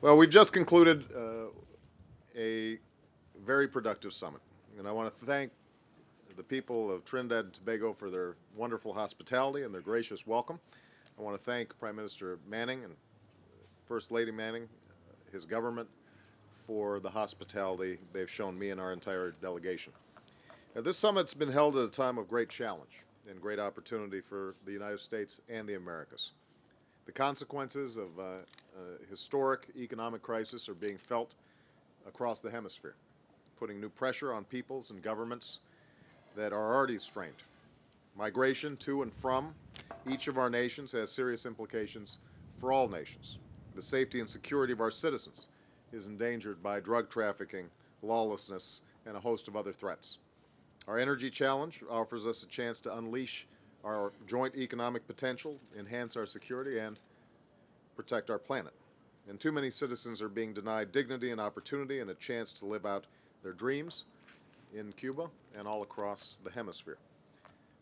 Well, we've just concluded a very productive summit, and I want to thank the people of Trinidad and Tobago for their wonderful hospitality and their gracious welcome. I want to thank Prime Minister Manning and First Lady Manning, his government, for the hospitality they've shown me and our entire delegation. Now, this summit's been held at a time of great challenge and great opportunity for the United States and the Americas. The consequences of a historic economic crisis are being felt across the hemisphere, putting new pressure on peoples and governments that are already strained. Migration to and from each of our nations has serious implications for all nations. The safety and security of our citizens is endangered by drug trafficking, lawlessness, and a host of other threats. Our energy challenge offers us a chance to unleash our joint economic potential, enhance our security, and protect our planet. And too many citizens are being denied dignity and opportunity and a chance to live out their dreams in Cuba and all across the hemisphere.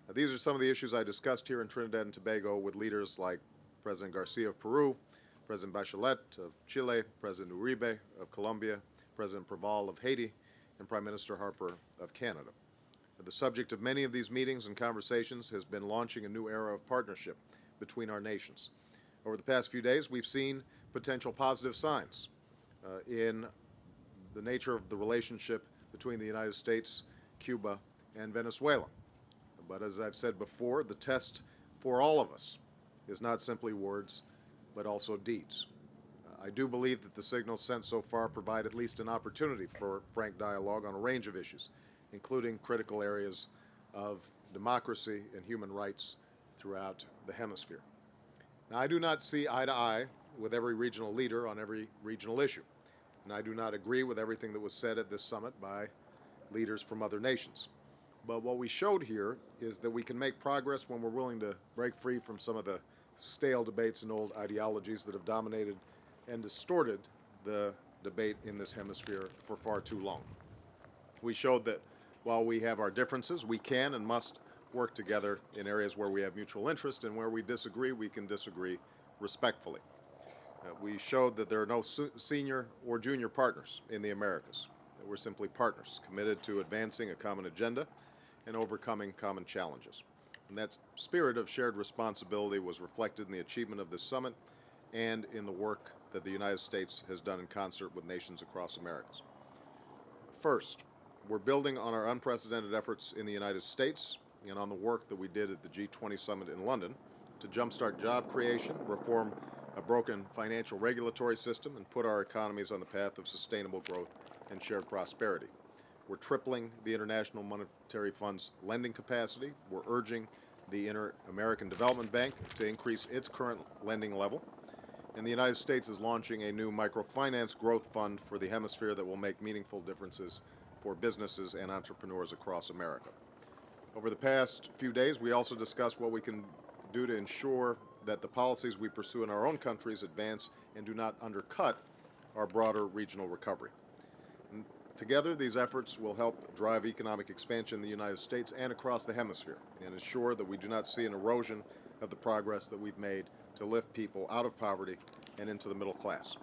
Now, these are some of the issues I discussed here in Trinidad and Tobago with leaders like President Garcia of Peru, President Bachelet of Chile, President Uribe of Colombia, President Preval of Haiti, and Prime Minister Harper of Canada. The subject of many of these meetings and conversations has been launching a new era of partnership between our nations. Over the past few days, we've seen potential positive signs in the nature of the relationship between the United States, Cuba, and Venezuela. But as I've said before, the test for all of us is not simply words, but also deeds. I do believe that the signals sent so far provide at least an opportunity for frank dialogue on a range of issues, including critical areas of democracy and human rights throughout the hemisphere. Now, I do not see eye to eye with every regional leader on every regional issue, and I do not agree with everything that was said at this summit by leaders from other nations. But what we showed here is that we can make progress when we're willing to break free from some of the stale debates and old ideologies that have dominated and distorted the debate in this hemisphere for far too long. We showed that while we have our differences, we can and must work together in areas where we have mutual interest, and where we disagree, we can disagree respectfully. We showed that there are no senior or junior partners in the Americas. That we're simply partners committed to advancing a common agenda and overcoming common challenges. And that spirit of shared responsibility was reflected in the achievement of this summit and in the work that the United States has done in concert with nations across Americas. First, we're building on our unprecedented efforts in the United States and on the work that we did at the G20 summit in London to jumpstart job creation, reform a broken financial regulatory system, and put our economies on the path of sustainable growth and shared prosperity. We're tripling the International Monetary Fund's lending capacity. We're urging the Inter-American Development Bank to increase its current lending level. And the United States is launching a new microfinance growth fund for the hemisphere that will make meaningful differences for businesses and entrepreneurs across America. Over the past few days, we also discussed what we can do to ensure that the policies we pursue in our own countries advance and do not undercut our broader regional recovery. And together, these efforts will help drive economic expansion in the United States and across the hemisphere, and ensure that we do not see an erosion of the progress that we've made to lift people out of poverty and into the middle class.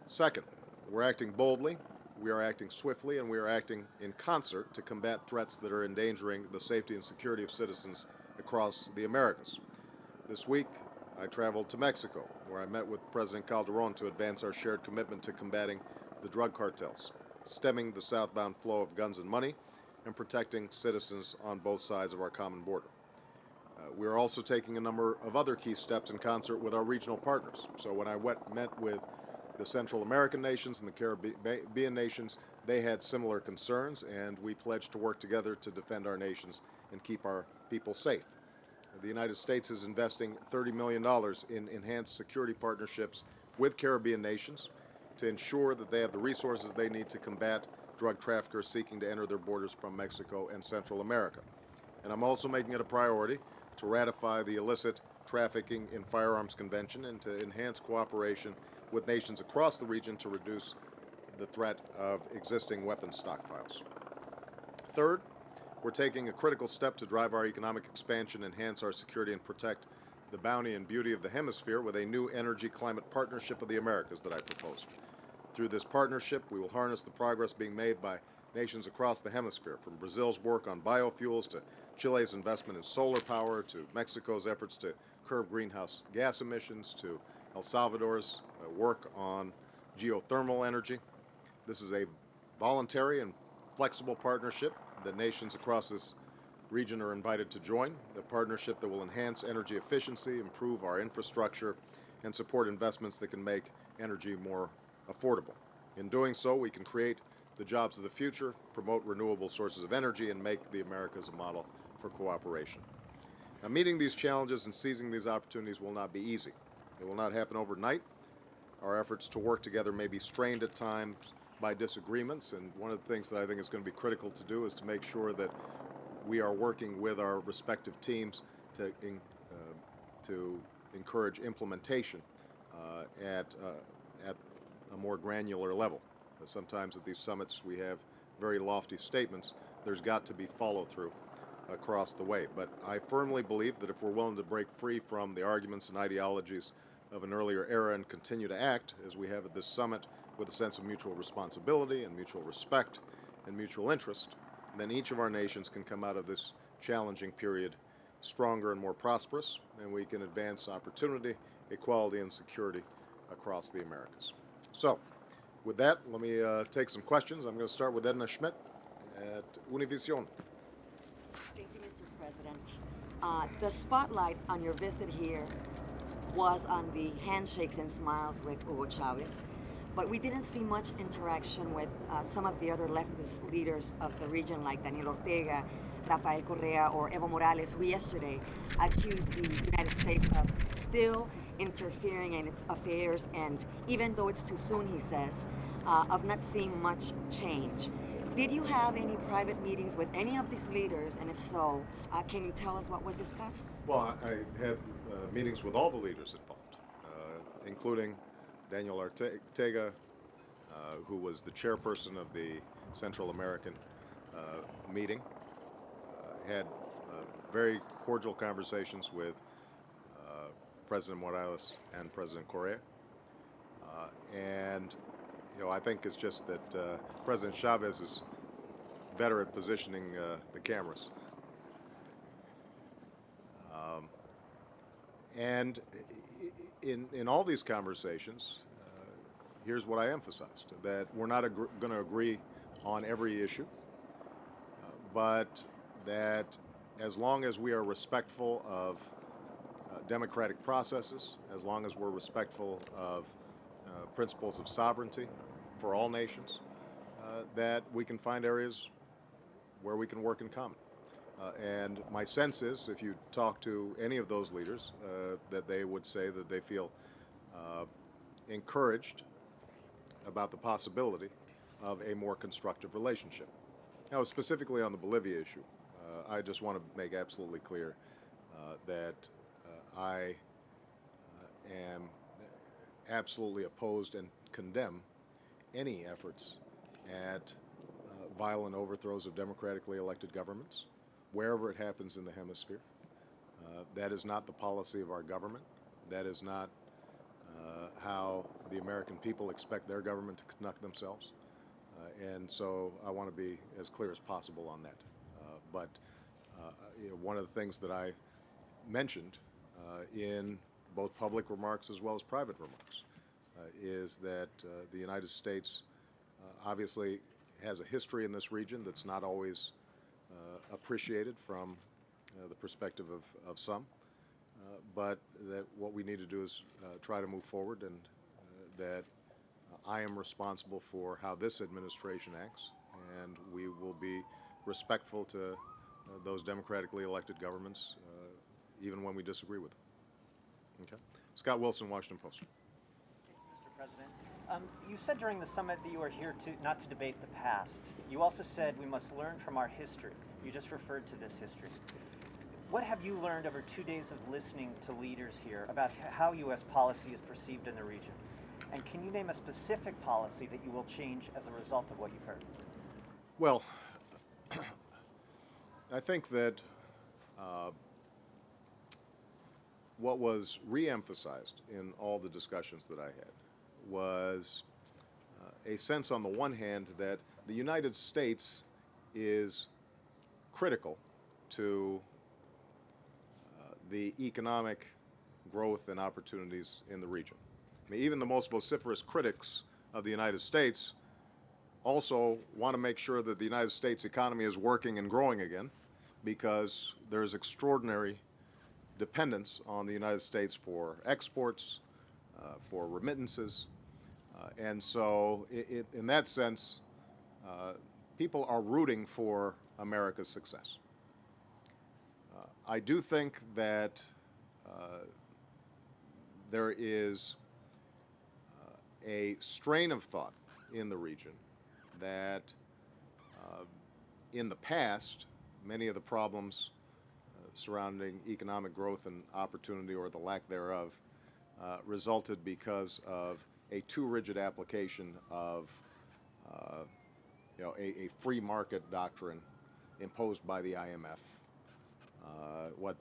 Second, we're acting boldly, we are acting swiftly, and we are acting in concert to combat threats that are endangering the safety and security of citizens across the Americas. This week, I traveled to Mexico, where I met with President Calderon to advance our shared commitment to combating the drug cartels, stemming the southbound flow of guns and money, and protecting citizens on both sides of our common border. We are also taking a number of other key steps in concert with our regional partners. So when I met with the Central American nations and the Caribbean nations, they had similar concerns, and we pledged to work together to defend our nations and keep our people safe. The United States is investing $30 million in enhanced security partnerships with Caribbean nations to ensure that they have the resources they need to combat drug traffickers seeking to enter their borders from Mexico and Central America. And I'm also making it a priority to ratify the Illicit Trafficking in Firearms Convention and to enhance cooperation with nations across the region to reduce the threat of existing weapons stockpiles. Third, we're taking a critical step to drive our economic expansion, enhance our security, and protect the bounty and beauty of the hemisphere with a new energy climate partnership of the Americas that I proposed. Through this partnership, we will harness the progress being made by nations across the hemisphere, from Brazil's work on biofuels to Chile's investment in solar power to Mexico's efforts to curb greenhouse gas emissions to El Salvador's work on geothermal energy. This is a voluntary and flexible partnership that nations across this region are invited to join, a partnership that will enhance energy efficiency, improve our infrastructure, and support investments that can make energy more affordable. In doing so, we can create the jobs of the future, promote renewable sources of energy, and make the Americas a model for cooperation. Now, meeting these challenges and seizing these opportunities will not be easy. It will not happen overnight. Our efforts to work together may be strained at times by disagreements, and one of the things that I think is going to be critical to do is to make sure that we are working with our respective teams to encourage implementation at a more granular level. Sometimes at these summits we have very lofty statements. There's got to be follow-through across the way. But I firmly believe that if we're willing to break free from the arguments and ideologies of an earlier era and continue to act, as we have at this summit, with a sense of mutual responsibility and mutual respect and mutual interest, then each of our nations can come out of this challenging period stronger and more prosperous, and we can advance opportunity, equality, and security across the Americas. So, with that, let me take some questions. I'm going to start with Edna Schmidt at Univision. Thank you, Mr. President. The spotlight on your visit here was on the handshakes and smiles with Hugo Chavez, but we didn't see much interaction with some of the other leftist leaders of the region, like Daniel Ortega, Rafael Correa, or Evo Morales, who yesterday accused the United States of still interfering in its affairs, and even though it's too soon, he says, of not seeing much change. Did you have any private meetings with any of these leaders, and if so, can you tell us what was discussed? Well, I had meetings with all the leaders involved, including Daniel Ortega, who was the chairperson of the Central American meeting. Had very cordial conversations with President Morales and President Correa. And I think it's just that President Chavez is better at positioning the cameras. And in all these conversations, here's what I emphasized, that we're not going to agree on every issue, but that as long as we are respectful of democratic processes, as long as we're respectful of principles of sovereignty for all nations, that we can find areas where we can work in common. And my sense is, if you talk to any of those leaders, that they would say that they feel encouraged about the possibility of a more constructive relationship. Now, specifically on the Bolivia issue, I just want to make absolutely clear that I am absolutely opposed and condemn any efforts at violent overthrows of democratically elected governments, wherever it happens in the hemisphere. That is not the policy of our government. That is not how the American people expect their government to conduct themselves. And so I want to be as clear as possible on that. But one of the things that I mentioned in both public remarks as well as private remarks is that the United States obviously has a history in this region that's not always appreciated from the perspective of some, but that what we need to do is try to move forward, and that I am responsible for how this administration acts, and we will be respectful to those democratically elected governments, even when we disagree with them. Okay. Scott Wilson, Washington Post. Thank you, Mr. President. You said during the summit that you are here not to debate the past. You also said we must learn from our history. You just referred to this history. What have you learned over 2 days of listening to leaders here about how U.S. policy is perceived in the region? And can you name a specific policy that you will change as a result of what you've heard? Well, I think that what was re-emphasized in all the discussions that I had was a sense on the one hand that the United States is critical to the economic growth and opportunities in the region. I mean, even the most vociferous critics of the United States also want to make sure that the United States economy is working and growing again, because there's extraordinary dependence on the United States for exports, for remittances, and so in that sense, people are rooting for America's success. I do think that there is a strain of thought in the region that in the past, many of the problems surrounding economic growth and opportunity, or the lack thereof, resulted because of a too rigid application of a free market doctrine imposed by the IMF, what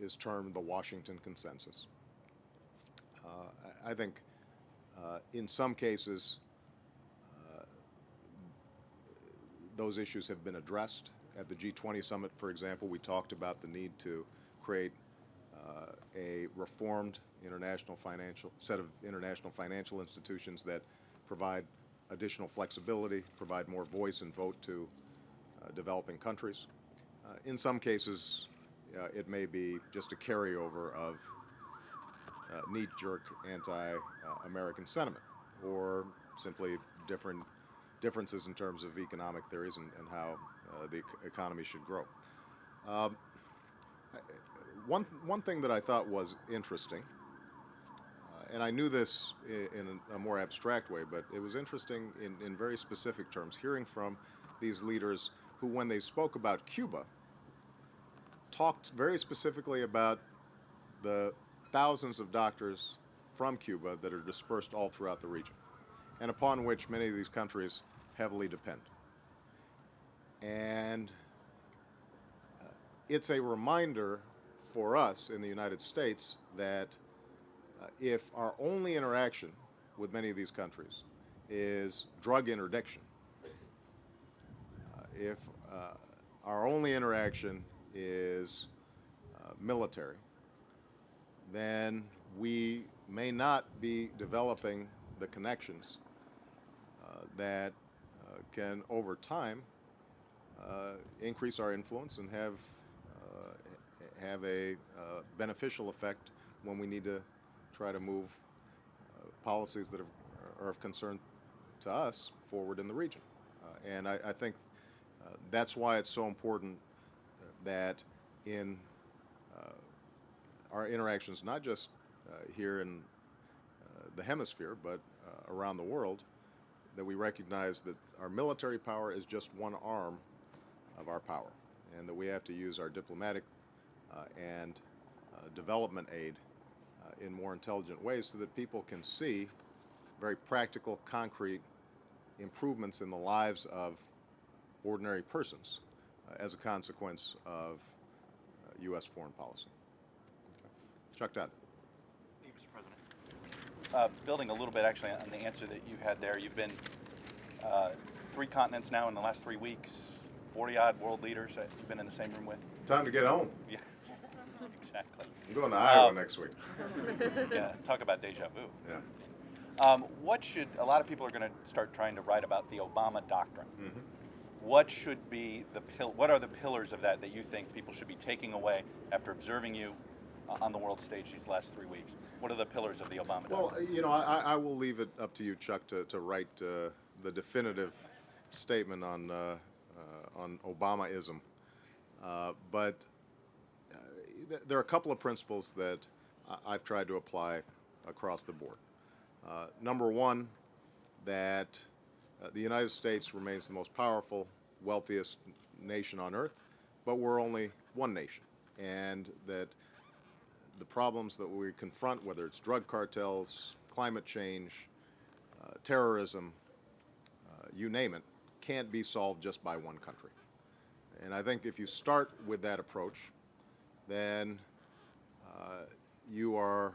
is termed the Washington Consensus. I think in some cases those issues have been addressed. At the G20 summit, for example, we talked about the need to create a reformed set of international financial institutions that provide additional flexibility, provide more voice and vote to developing countries. In some cases, it may be just a carryover of knee-jerk anti-American sentiment, or simply differences in terms of economic theories and how the economy should grow. One thing that I thought was interesting, and I knew this in a more abstract way, but it was interesting in very specific terms, hearing from these leaders who, when they spoke about Cuba, talked very specifically about the thousands of doctors from Cuba that are dispersed all throughout the region, and upon which many of these countries heavily depend. And it's a reminder for us in the United States that if our only interaction with many of these countries is drug interdiction, if our only interaction is military, then we may not be developing the connections that can, over time, increase our influence and have a beneficial effect when we need to try to move policies that are of concern to us forward in the region. And I think that's why it's so important that in our interactions, not just here in the hemisphere, but around the world, that we recognize that our military power is just one arm of our power, and that we have to use our diplomatic and development aid in more intelligent ways so that people can see very practical, concrete improvements in the lives of ordinary persons as a consequence of U.S. foreign policy. Okay. Chuck Todd. Thank you, Mr. President. Building a little bit actually on the answer that you had there, you've been 3 continents now in the last 3 weeks, 40-odd world leaders that you've been in the same room with. Time to get home. Yeah, exactly. I'm going to Iowa next week. Yeah, talk about deja vu. Yeah. A lot of people are going to start trying to write about the Obama doctrine. Mm-hmm. What should be what are the pillars of that you think people should be taking away after observing you on the world stage these last 3 weeks? What are the pillars of the Obama doctrine? Well, I will leave it up to you, Chuck, to write the definitive statement on Obamaism. But there are a couple of principles that I've tried to apply across the board. Number one, that the United States remains the most powerful, wealthiest nation on earth, but we're only one nation, and that the problems that we confront, whether it's drug cartels, climate change, terrorism, you name it, can't be solved just by one country. And I think if you start with that approach, then you are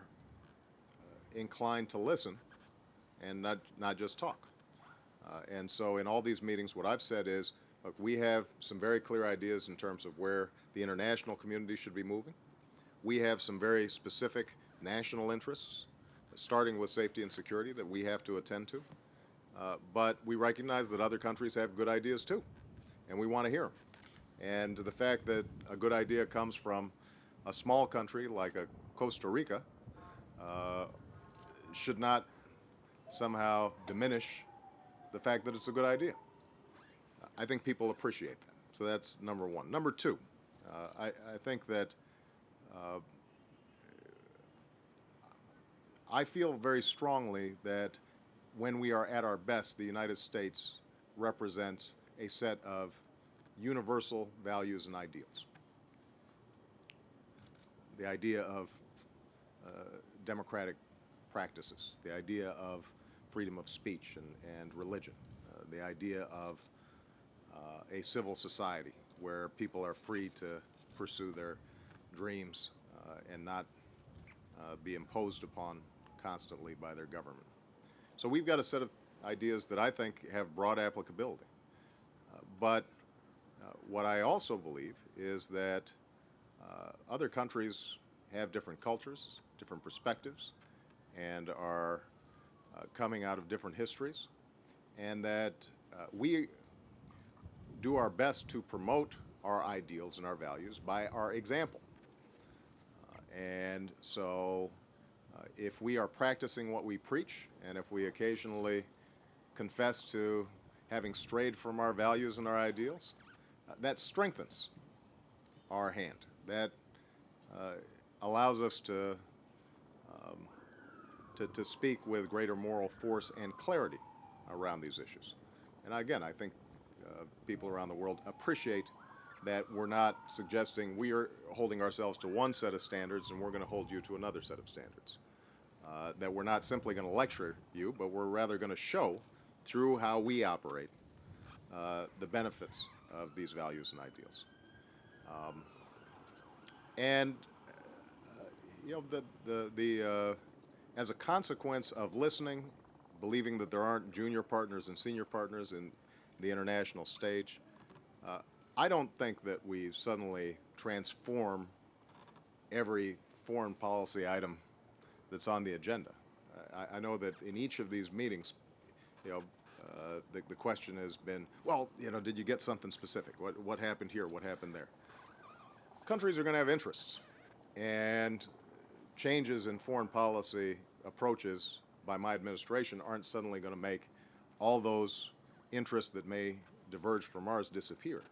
inclined to listen and not just talk. And so in all these meetings, what I've said is, look, we have some very clear ideas in terms of where the international community should be moving. We have some very specific national interests, starting with safety and security, that we have to attend to. But we recognize that other countries have good ideas too, and we want to hear them. And the fact that a good idea comes from a small country like a Costa Rica should not somehow diminish the fact that it's a good idea. I think people appreciate that. So that's number one. Number two, I think that I feel very strongly that when we are at our best, the United States represents a set of universal values and ideals. The idea of democratic practices, the idea of freedom of speech and religion, the idea of a civil society where people are free to pursue their dreams and not be imposed upon constantly by their government. So we've got a set of ideas that I think have broad applicability. But what I also believe is that other countries have different cultures, different perspectives, and are coming out of different histories, and that we do our best to promote our ideals and our values by our example. And so if we are practicing what we preach, and if we occasionally confess to having strayed from our values and our ideals, that strengthens our hand. That allows us to speak with greater moral force and clarity around these issues. And again, I think people around the world appreciate that we're not suggesting we are holding ourselves to one set of standards and we're going to hold you to another set of standards. That we're not simply going to lecture you, but we're rather going to show through how we operate the benefits of these values and ideals. You know, as a consequence of listening, believing that there aren't junior partners and senior partners in the international stage, I don't think that we suddenly transform every foreign policy item that's on the agenda. I know that in each of these meetings, you know, the question has been, well, you know, did you get something specific? What happened here? What happened there? Countries are going to have interests, and changes in foreign policy approaches by my administration aren't suddenly going to make all those interests that may diverge from ours disappear.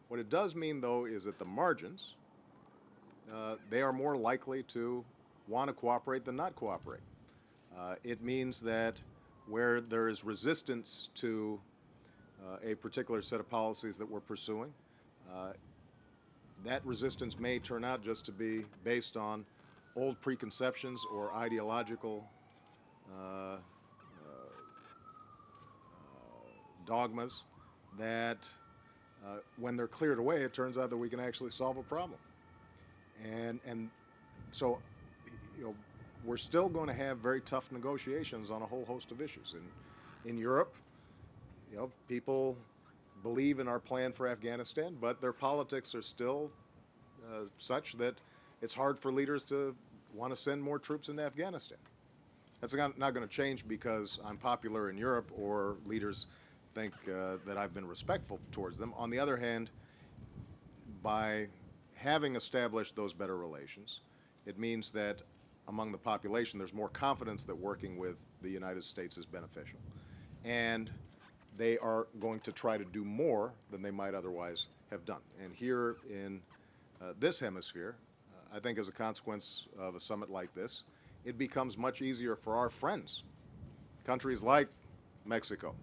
What it does mean, though, is at the margins, they are more likely to want to cooperate than not cooperate. It means that where there is resistance to a particular set of policies that we're pursuing, that resistance may turn out just to be based on old preconceptions or ideological dogmas that when they're cleared away, it turns out that we can actually solve a problem. And so, you know, we're still going to have very tough negotiations on a whole host of issues. In Europe, you know, people believe in our plan for Afghanistan, but their politics are still such that it's hard for leaders to want to send more troops into Afghanistan. That's not going to change because I'm popular in Europe or leaders think that I've been respectful towards them. On the other hand, by having established those better relations, it means that among the population there's more confidence that working with the United States is beneficial. And they are going to try to do more than they might otherwise have done. And here in this hemisphere, I think as a consequence of a summit like this, it becomes much easier for our friends, countries like Mexico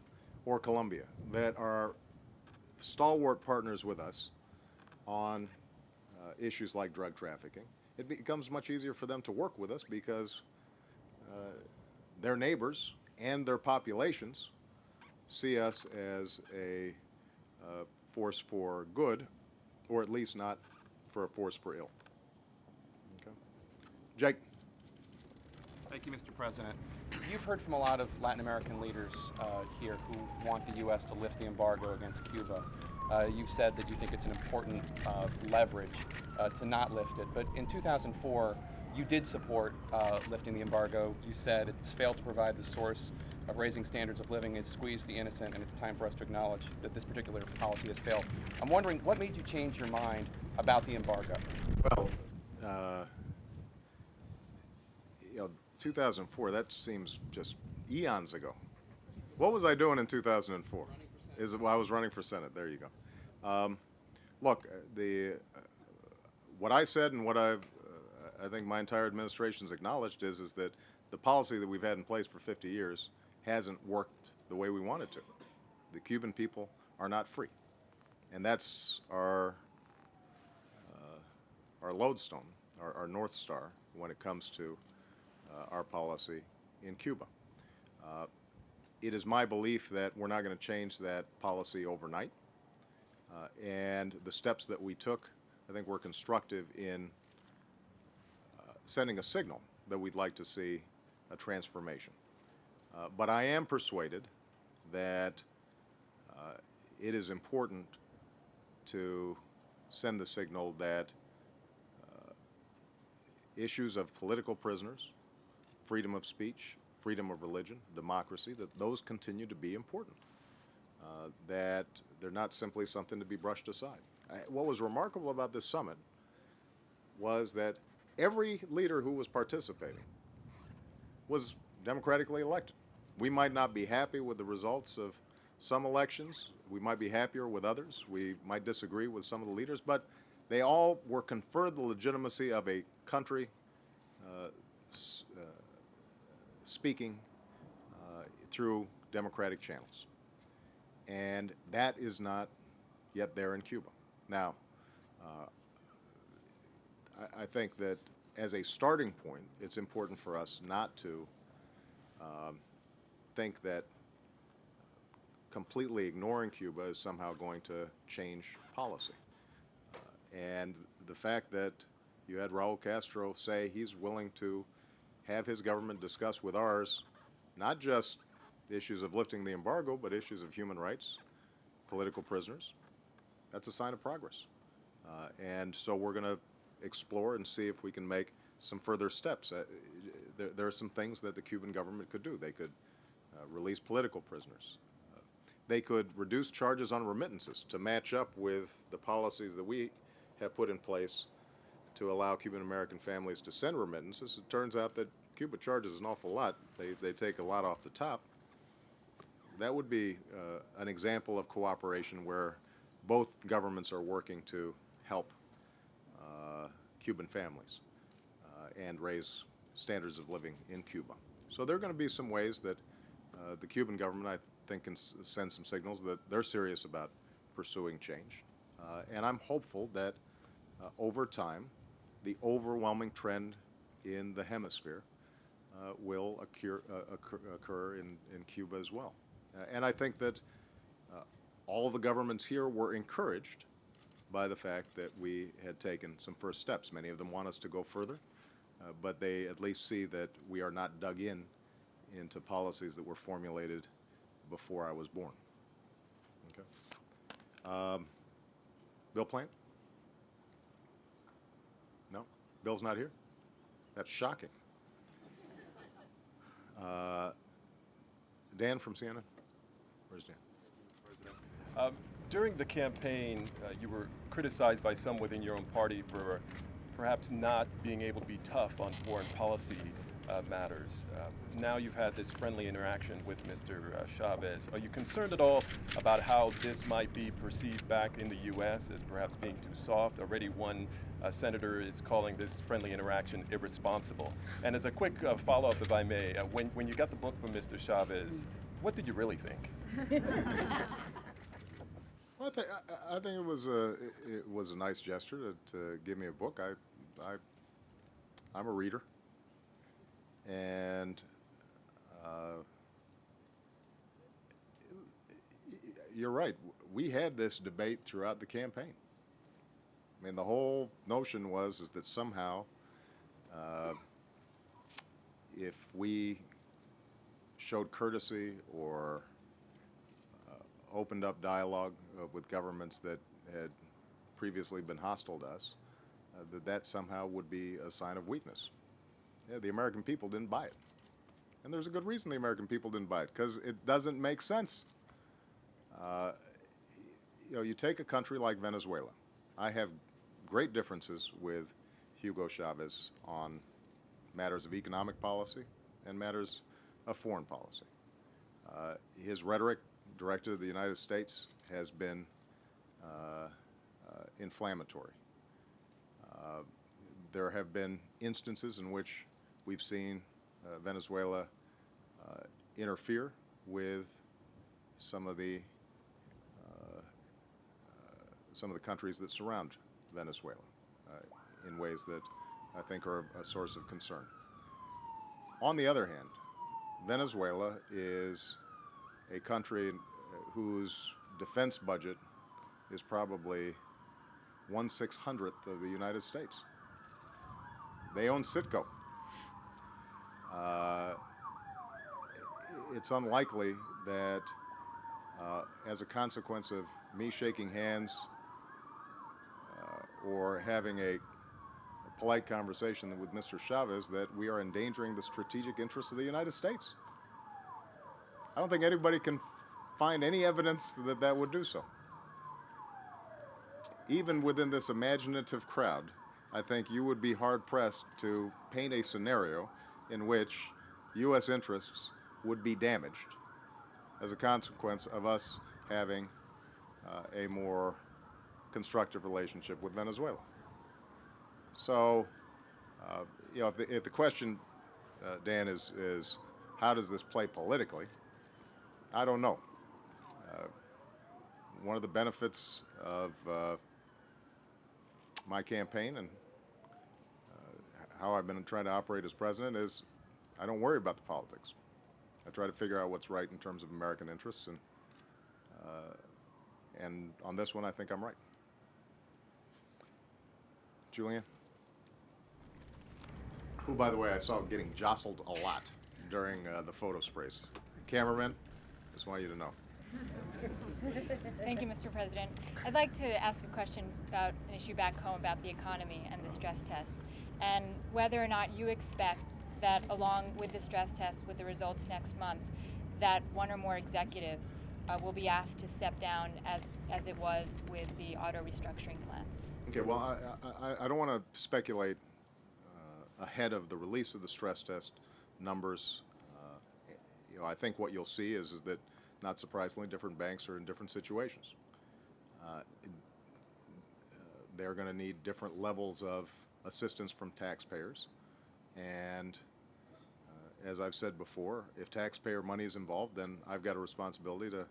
or Colombia, that are stalwart partners with us on issues like drug trafficking. It becomes much easier for them to work with us because their neighbors and their populations see us as a force for good, or at least not for a force for ill. Okay? Jake. Thank you, Mr. President. You've heard from a lot of Latin American leaders here who want the U.S. to lift the embargo against Cuba. You've said that you think it's an important leverage to not lift it. But in 2004, you did support lifting the embargo. You said it's failed to provide the source of raising standards of living, it's squeezed the innocent, and it's time for us to acknowledge that this particular policy has failed. I'm wondering, what made you change your mind about the embargo? Well, 2004, that seems just eons ago. What was I doing in 2004? I was running for Senate. There you go. Look, what I said and what I think my entire administration's acknowledged is that the policy that we've had in place for 50 years hasn't worked the way we want it to. The Cuban people are not free, and that's our lodestone, our North Star when it comes to our policy in Cuba. It is my belief that we're not going to change that policy overnight, and the steps that we took, I think, were constructive in sending a signal that we'd like to see a transformation. But I am persuaded that it is important to send the signal that issues of political prisoners, freedom of speech, freedom of religion, democracy, that those continue to be important, that they're not simply something to be brushed aside. What was remarkable about this summit was that every leader who was participating was democratically elected. We might not be happy with the results of some elections. We might be happier with others. We might disagree with some of the leaders, but they all were conferred the legitimacy of a country speaking through democratic channels. And that is not yet there in Cuba. Now, I think that as a starting point, it's important for us not to think that completely ignoring Cuba is somehow going to change policy. And the fact that you had Raul Castro say he's willing to have his government discuss with ours not just issues of lifting the embargo, but issues of human rights, political prisoners, that's a sign of progress. And so we're going to explore and see if we can make some further steps. There are some things that the Cuban government could do. They could release political prisoners. They could reduce charges on remittances to match up with the policies that we have put in place to allow Cuban American families to send remittances. It turns out that Cuba charges an awful lot. They take a lot off the top. That would be an example of cooperation where both governments are working to help Cuban families and raise standards of living in Cuba. So there are going to be some ways that the Cuban government, I think, can send some signals that they're serious about pursuing change. And I'm hopeful that over time, the overwhelming trend in the hemisphere will occur in Cuba as well. And I think that all of the governments here were encouraged by the fact that we had taken some first steps. Many of them want us to go further, but they at least see that we are not dug into policies that were formulated before I was born. Okay. Bill Plant? No? Bill's not here? That's shocking. Dan from CNN? Where's Dan? During the campaign, you were criticized by some within your own party for perhaps not being able to be tough on foreign policy matters. Now you've had this friendly interaction with Mr. Chavez. Are you concerned at all about how this might be perceived back in the U.S. as perhaps being too soft? Already one senator is calling this friendly interaction irresponsible. And as a quick follow-up, if I may, when you got the book from Mr. Chavez, what did you really think? Well, I think it was a nice gesture to give me a book. I'm a reader, and you're right. We had this debate throughout the campaign. I mean, the whole notion was that somehow if we showed courtesy or opened up dialogue with governments that had previously been hostile to us, that somehow would be a sign of weakness. Yeah, the American people didn't buy it. And there's a good reason the American people didn't buy it, because it doesn't make sense. You take a country like Venezuela. I have great differences with Hugo Chavez on matters of economic policy and matters of foreign policy. His rhetoric directed at the United States has been inflammatory. There have been instances in which we've seen Venezuela interfere with some of the countries that surround Venezuela in ways that I think are a source of concern. On the other hand, Venezuela is a country whose defense budget is probably 1/600th of the United States. They own Citgo. It's unlikely that as a consequence of me shaking hands or having a polite conversation with Mr. Chavez that we are endangering the strategic interests of the United States. I don't think anybody can find any evidence that that would do so. Even within this imaginative crowd, I think you would be hard-pressed to paint a scenario in which U.S. interests would be damaged as a consequence of us having a more constructive relationship with Venezuela. So, if the question, Dan, is how does this play politically, I don't know. One of the benefits of my campaign and how I've been trying to operate as president is I don't worry about the politics. I try to figure out what's right in terms of American interests, and on this one, I think I'm right. Julian? Who, by the way, I saw getting jostled a lot during the photo sprays. Cameraman, just want you to know. Thank you, Mr. President. I'd like to ask a question about an issue back home about the economy and the stress tests, and whether or not you expect that along with the stress tests, with the results next month, that one or more executives will be asked to step down as it was with the auto restructuring plans. Okay, well, I don't want to speculate ahead of the release of the stress test numbers. I think what you'll see is that, not surprisingly, different banks are in different situations. They're going to need different levels of assistance from taxpayers. And as I've said before, if taxpayer money is involved, then I've got a responsibility to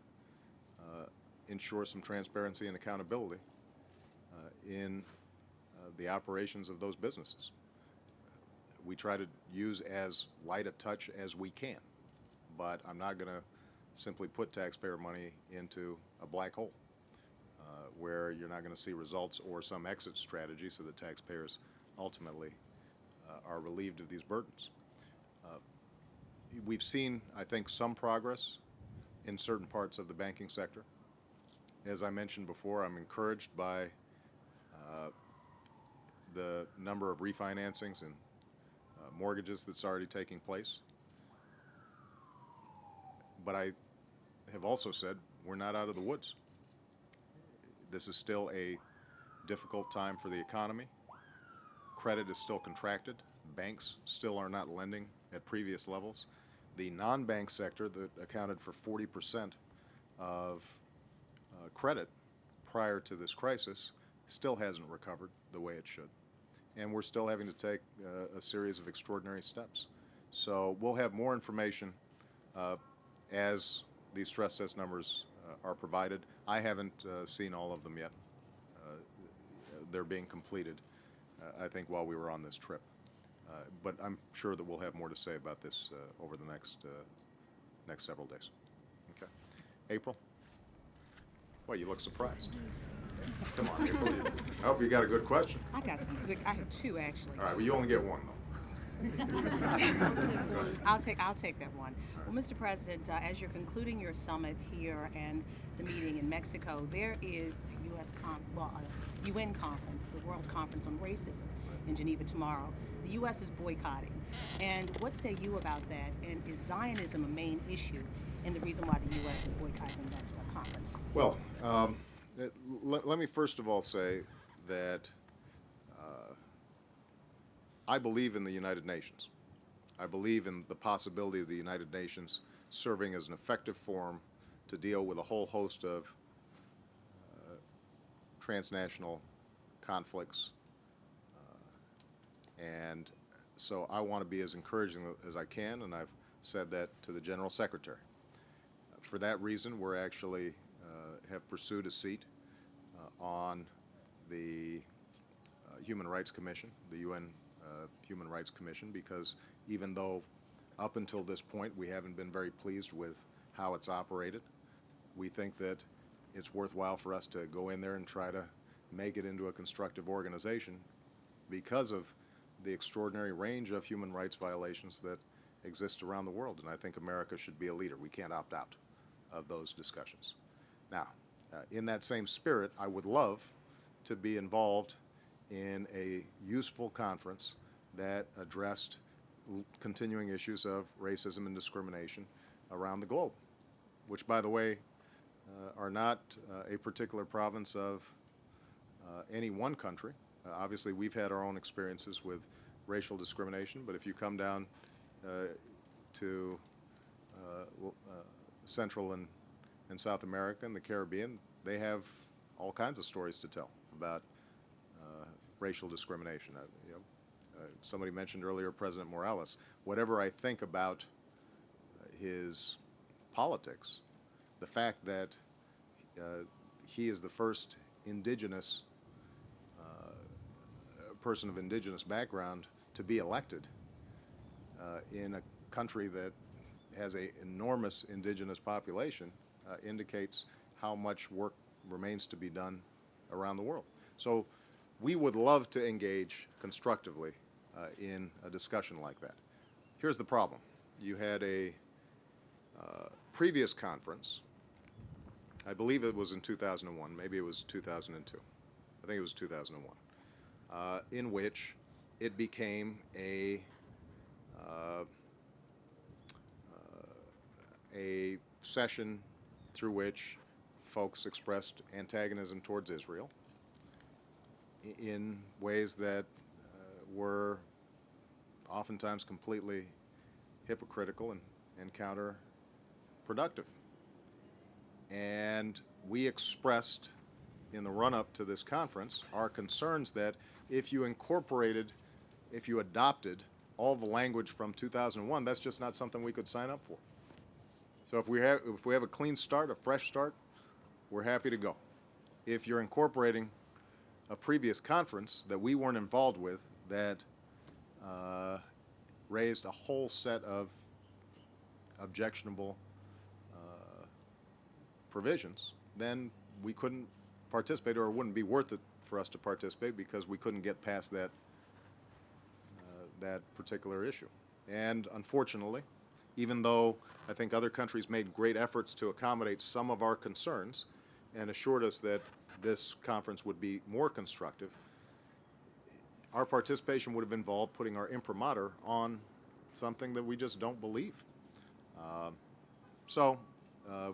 ensure some transparency and accountability in the operations of those businesses. We try to use as light a touch as we can, but I'm not going to simply put taxpayer money into a black hole where you're not going to see results or some exit strategy so that taxpayers ultimately are relieved of these burdens. We've seen, I think, some progress in certain parts of the banking sector. As I mentioned before, I'm encouraged by the number of refinancings and mortgages that's already taking place. But I have also said we're not out of the woods. This is still a difficult time for the economy. Credit is still contracted. Banks still are not lending at previous levels. The non-bank sector that accounted for 40% of credit prior to this crisis still hasn't recovered the way it should. And we're still having to take a series of extraordinary steps. So we'll have more information as these stress test numbers are provided. I haven't seen all of them yet. They're being completed, I think, while we were on this trip. But I'm sure that we'll have more to say about this over the next several days. Okay. April? Well, you look surprised. Come on, April. I hope you got a good question. I got some good. I have two actually. All right, well, you only get one, though. I'll take that one. Well, Mr. President, as you're concluding your summit here and the meeting in Mexico, there is a UN conference, the World Conference on Racism, in Geneva tomorrow. The U.S. is boycotting. And what say you about that? And is Zionism a main issue and the reason why the U.S. is boycotting that conference? Well, let me first of all say that I believe in the United Nations. I believe in the possibility of the United Nations serving as an effective forum to deal with a whole host of transnational conflicts. And so I want to be as encouraging as I can, and I've said that to the General Secretary. For that reason, we're actually have pursued a seat on the Human Rights Commission, the UN Human Rights Commission, because even though up until this point we haven't been very pleased with how it's operated, we think that it's worthwhile for us to go in there and try to make it into a constructive organization because of the extraordinary range of human rights violations that exist around the world. And I think America should be a leader. We can't opt out of those discussions. Now, in that same spirit, I would love to be involved in a useful conference that addressed continuing issues of racism and discrimination around the globe, which, by the way, are not a particular province of any one country. Obviously, we've had our own experiences with racial discrimination, but if you come down to Central and South America and the Caribbean, they have all kinds of stories to tell about racial discrimination. Somebody mentioned earlier President Morales. Whatever I think about his politics, the fact that he is the first indigenous person of indigenous background to be elected in a country that has an enormous indigenous population indicates how much work remains to be done around the world. So we would love to engage constructively in a discussion like that. Here's the problem. You had a previous conference, I believe it was in 2001, maybe it was 2002. I think it was 2001, in which it became a session through which folks expressed antagonism towards Israel in ways that were oftentimes completely hypocritical and counterproductive. And we expressed in the run-up to this conference our concerns that if you adopted all the language from 2001, that's just not something we could sign up for. So if we have a clean start, a fresh start, we're happy to go. If you're incorporating a previous conference that we weren't involved with that raised a whole set of objectionable provisions, then we couldn't participate, or it wouldn't be worth it for us to participate because we couldn't get past that particular issue. And unfortunately, even though I think other countries made great efforts to accommodate some of our concerns and assured us that this conference would be more constructive, our participation would have involved putting our imprimatur on something that we just don't believe. So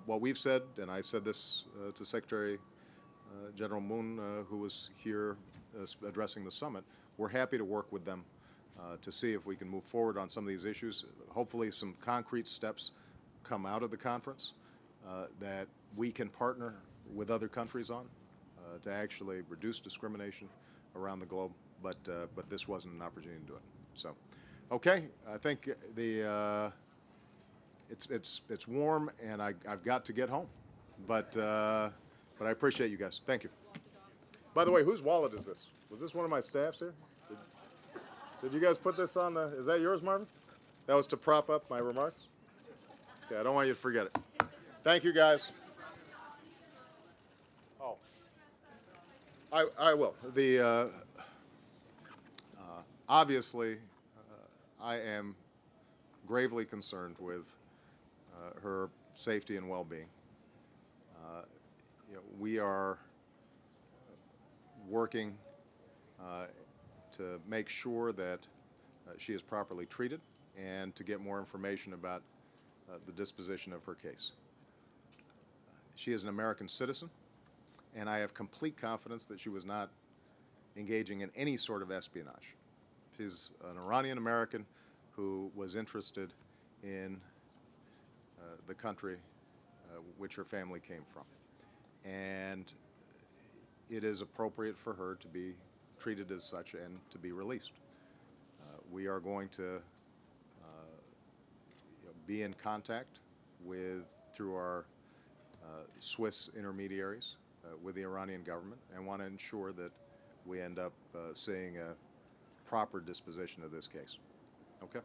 what we've said, and I said this to Secretary General Moon, who was here addressing the summit, we're happy to work with them to see if we can move forward on some of these issues. Hopefully some concrete steps come out of the conference that we can partner with other countries on to actually reduce discrimination around the globe, but this wasn't an opportunity to do it. So, okay, I think it's warm and I've got to get home, but I appreciate you guys. Thank you. By the way, whose wallet is this? Was this one of my staff's here? Did you guys put this on the, is that yours, Marvin? That was to prop up my remarks? Okay, I don't want you to forget it. Thank you, guys. Oh, I will. Obviously, I am gravely concerned with her safety and well-being. We are working to make sure that she is properly treated and to get more information about the disposition of her case. She is an American citizen, and I have complete confidence that she was not engaging in any sort of espionage. She's an Iranian American who was interested in the country which her family came from. And it is appropriate for her to be treated as such and to be released. We are going to be in contact through our Swiss intermediaries with the Iranian government, and want to ensure that we end up seeing a proper disposition of this case. Okay?